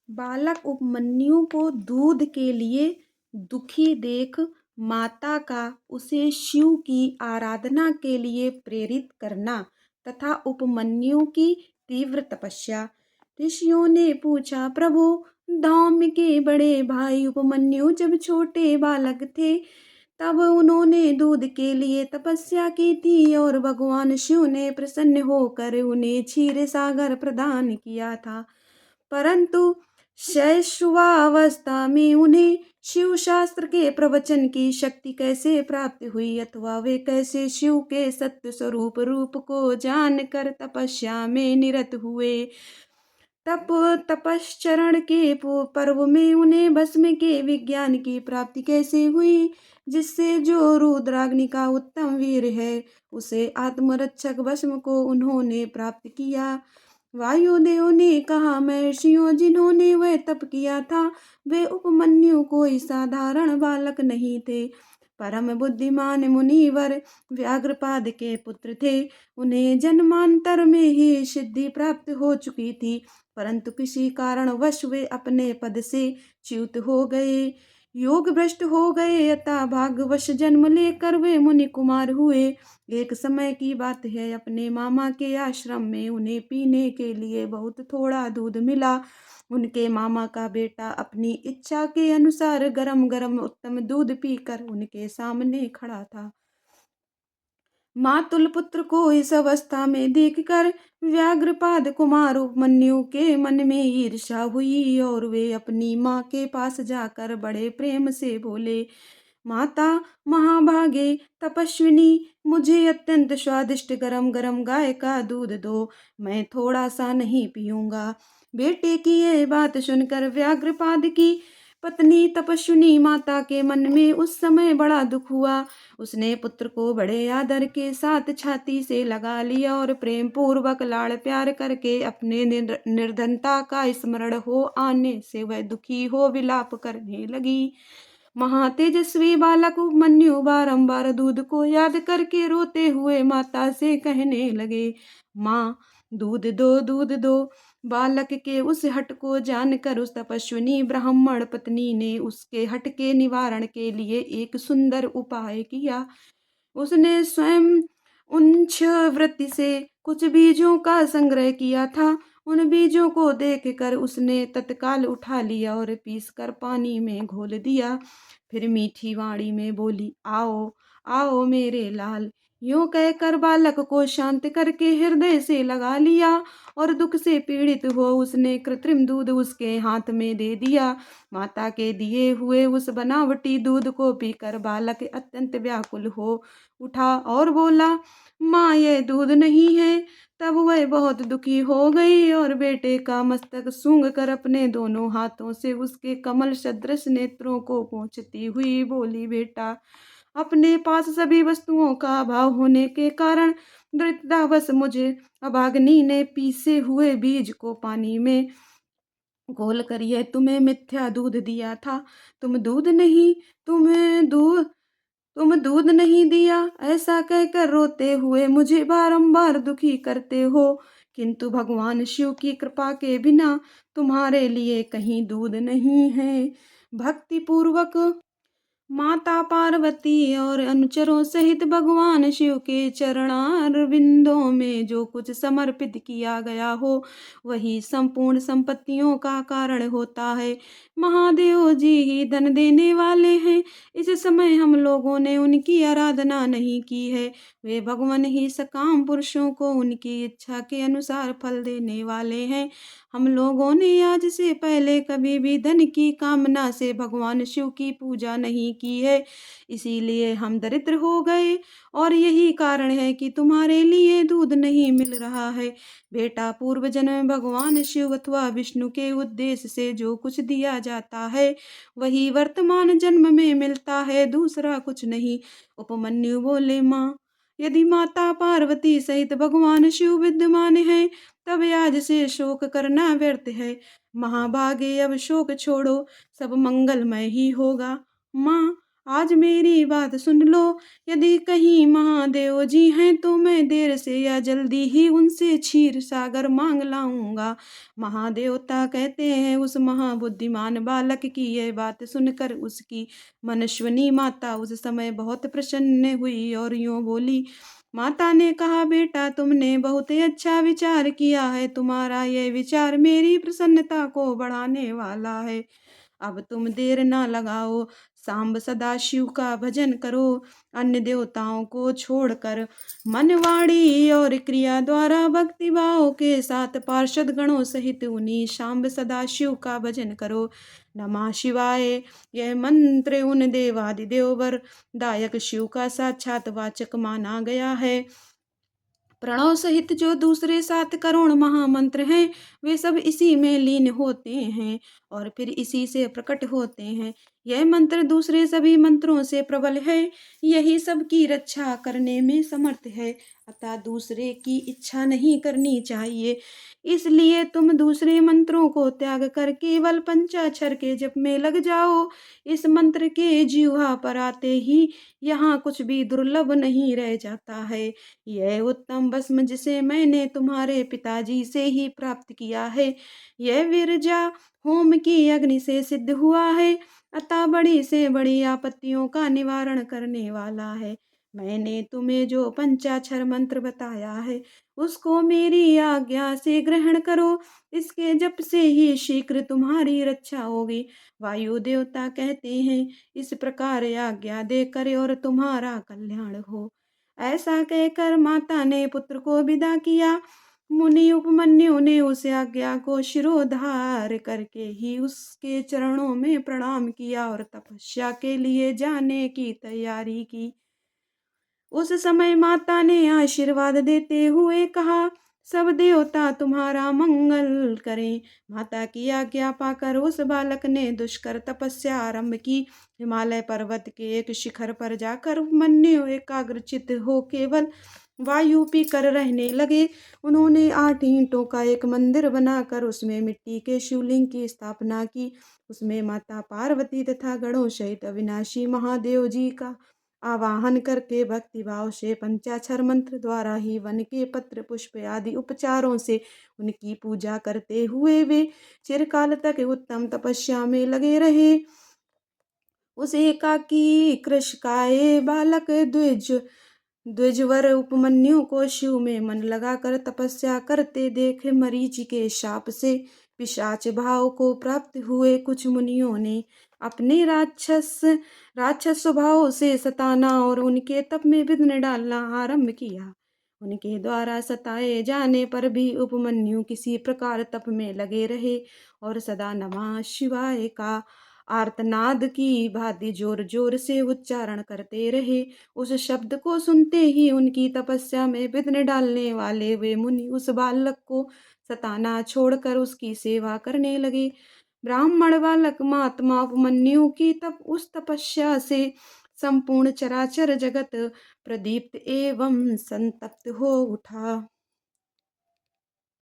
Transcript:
बालक उपमन्यु को दूध के लिए दुखी देख माता का उसे शिव की आराधना के लिए प्रेरित करना तथा उपमन्यु की तीव्र तपस्या। ऋषियों ने पूछा, प्रभु, धौम्य के बड़े भाई उपमन्यु जब छोटे बालक थे तब उन्होंने दूध के लिए तपस्या की थी और भगवान शिव ने प्रसन्न होकर उन्हें क्षीर सागर प्रदान किया था। परंतु शैशवावस्था में उन्हें शिव शास्त्र के प्रवचन की शक्ति कैसे प्राप्त हुई अथवा वे कैसे शिव के सत्य स्वरूप रूप को जानकर तपस्या में निरत हुए। तप तपश्चरण के पर्व में उन्हें भस्म के विज्ञान की प्राप्ति कैसे हुई, जिससे जो रुद्राग्नि का उत्तम वीर है उसे आत्मरक्षक भस्म को उन्होंने प्राप्त किया। वायुदेव ने कहा, महर्षियों, जिन्होंने वह तप किया था वे उपमन्यु कोई साधारण बालक नहीं थे, परम बुद्धिमान मुनिवर व्याघ्रपाद के पुत्र थे। उन्हें जन्मांतर में ही सिद्धि प्राप्त हो चुकी थी, परंतु किसी कारणवश वे अपने पद से च्युत हो गए, योग भ्रष्ट हो गए अतः भाग्यवश जन्म लेकर वे मुनि कुमार हुए। एक समय की बात है, अपने मामा के आश्रम में उन्हें पीने के लिए बहुत थोड़ा दूध मिला। उनके मामा का बेटा अपनी इच्छा के अनुसार गरम गरम उत्तम दूध पीकर उनके सामने खड़ा था। मातुल पुत्र को इस अवस्था में देखकर व्याघ्रपाद कुमार उपमन्यु के मन में ईर्ष्या हुई और वे अपनी माँ के पास जाकर बड़े प्रेम से बोले, माता महाभागे तपस्विनी, मुझे अत्यंत स्वादिष्ट गरम गरम गाय का दूध दो, मैं थोड़ा सा नहीं पीऊंगा। बेटे की यह बात सुनकर व्याघ्रपाद की पत्नी तपस्विनी माता के मन में उस समय बड़ा दुख हुआ। उसने पुत्र को बड़े आदर के साथ छाती से लगा लिया और प्रेम पूर्वक लाड़ प्यार करके अपने निर्धनता का स्मरण हो आने से वह दुखी हो विलाप करने लगी। महातेजस्वी बालक उपमन्यु बारंबार दूध को याद करके रोते हुए माता से कहने लगे, माँ, दूध दो, दूध दो। बालक के उस हट को जानकर उस तपस्विनी ब्राह्मण पत्नी ने उसके हट के निवारण के लिए एक सुंदर उपाय किया। उसने स्वयं उच्च वृत्ति से कुछ बीजों का संग्रह किया था। उन बीजों को देखकर उसने तत्काल उठा लिया और पीसकर पानी में घोल दिया। फिर मीठी वाणी में बोली, आओ आओ मेरे लाल। यूं कहकर बालक को शांत करके हृदय से लगा लिया और दुख से पीड़ित हो उसने कृत्रिम दूध उसके हाथ में दे दिया। माता के दिए हुए उस बनावटी दूध को पीकर बालक अत्यंत व्याकुल हो उठा और बोला, माँ, यह दूध नहीं है। तब वह बहुत दुखी हो गई और बेटे का मस्तक सूंघ कर अपने दोनों हाथों से उसके कमल सदृश नेत्रों को पोंछती हुई बोली, बेटा, अपने पास सभी वस्तुओं का अभाव होने के कारण दरिद्रतावश मुझे अभागिनी ने पीसे हुए बीज को पानी में घोल कर यह तुम्हें मिथ्या दूध दिया था। तुम दूध नहीं तुम्हें दूध तुम दूध नहीं दिया, ऐसा कहकर रोते हुए मुझे बारंबार दुखी करते हो, किंतु भगवान शिव की कृपा के बिना तुम्हारे लिए कहीं दूध नहीं है। भक्ति पूर्वक माता पार्वती और अनुचरों सहित भगवान शिव के चरणारविंदों में जो कुछ समर्पित किया गया हो वही संपूर्ण संपत्तियों का कारण होता है। महादेव जी ही धन देने वाले हैं। इस समय हम लोगों ने उनकी आराधना नहीं की है। वे भगवान ही सकाम पुरुषों को उनकी इच्छा के अनुसार फल देने वाले हैं। हम लोगों ने आज से पहले कभी भी धन की कामना से भगवान शिव की पूजा नहीं की है, इसीलिए हम दरिद्र हो गए और यही कारण है कि तुम्हारे लिए दूध नहीं मिल रहा है। बेटा, पूर्व जन्म में भगवान शिव अथवा विष्णु के उद्देश्य से जो कुछ दिया जाता है वही वर्तमान जन्म में मिलता है, दूसरा कुछ नहीं। उपमन्यु बोले, माँ, यदि माता पार्वती सहित भगवान शिव विद्यमान है तब आज से शोक करना व्यर्थ है। महाभागे, अब शोक छोड़ो, सब मंगलमय ही होगा। माँ, आज मेरी बात सुन लो, यदि कहीं महादेव जी हैं तो मैं देर से या जल्दी ही उनसे क्षीर सागर मांग लाऊंगा। महादेवता कहते हैं उस महाबुद्धिमान बालक की यह बात सुनकर उसकी मनस्विनी माता उस समय बहुत प्रसन्न हुई और यूं बोली। माता ने कहा, बेटा तुमने बहुत ही अच्छा विचार किया है, तुम्हारा यह विचार मेरी प्रसन्नता को बढ़ाने वाला है। अब तुम देर ना लगाओ, सांब सदाशिव का भजन करो, अन्य देवताओं को छोड़कर मन वाणी और क्रिया द्वारा भक्ति भाव के साथ पार्षद गणों सहित उन्हीं सांब सदाशिव का भजन करो। नमः शिवाय यह मंत्र उन देवादिदेवर दायक शिव का साक्षात वाचक माना गया है। प्रणव सहित जो दूसरे 7 करोड़ महामंत्र हैं वे सब इसी में लीन होते हैं और फिर इसी से प्रकट होते हैं। यह मंत्र दूसरे सभी मंत्रों से प्रबल है, यही सबकी रक्षा करने में समर्थ है, अतः दूसरे की इच्छा नहीं करनी चाहिए। इसलिए तुम दूसरे मंत्रों को त्याग कर केवल पंचाक्षर के जप में लग जाओ। इस मंत्र के जिह्वा पर आते ही यहाँ कुछ भी दुर्लभ नहीं रह जाता है। यह उत्तम भस्म जिसे मैंने तुम्हारे पिताजी से ही प्राप्त किया है, यह विरजा होम की अग्नि से सिद्ध हुआ है, अतः बड़ी से बड़ी आपत्तियों का निवारण करने वाला है। मैंने तुम्हें जो पंचाक्षर मंत्र बताया है उसको मेरी आज्ञा से ग्रहण करो, इसके जप से ही शीघ्र तुम्हारी रक्षा होगी। वायु देवता कहते हैं, इस प्रकार आज्ञा देकर और तुम्हारा कल्याण हो। ऐसा कहकर माता ने पुत्र को विदा किया। मुनि उपमन्यु ने उस आज्ञा को शिरोधार्य करके ही उसके चरणों में प्रणाम किया और तपस्या के लिए जाने की तैयारी की। उस समय माता ने आशीर्वाद देते हुए कहा, सब देवता तुम्हारा मंगल करें। माता की आज्ञा पाकर उस बालक ने दुष्कर तपस्या आरंभ की। हिमालय पर्वत के एक शिखर पर जाकर उपमन्यु एकाग्रचित्त हो केवल वायु पीकर रहने लगे। उन्होंने 8 ईंटों का एक मंदिर बनाकर उसमें मिट्टी के शिवलिंग की स्थापना की। उसमें माता पार्वती तथा गणों सहित अविनाशी महादेव जी का आवाहन करके भक्तिभाव से पंचाक्षर मंत्र द्वारा ही वन के पत्र पुष्प आदि उपचारों से उनकी पूजा करते हुए वे चिरकाल तक उत्तम तपस्या में लगे रहे। उस एकाकी कृशकाय बालक द्विजवर उपमन्यु को शिव में मन लगाकर तपस्या करते देख मरीचि के शाप से पिशाच भाव को प्राप्त हुए कुछ मुनियों ने अपने राक्षस स्वभाव से सताना और उनके तप में विघ्न डालना आरंभ किया। उनके द्वारा सताए जाने पर भी उपमन्यु किसी प्रकार तप में लगे रहे और सदा नमः शिवाय का आर्तनाद की भांति जोर जोर से उच्चारण करते रहे। उस शब्द को सुनते ही उनकी तपस्या में विघ्न डालने वाले वे मुनि उस बालक को सताना छोड़कर उसकी सेवा करने लगे। ब्राह्मण बालक महात्मा उपमन्यु की उस तपस्या से संपूर्ण चराचर जगत प्रदीप्त एवं संतप्त हो उठा।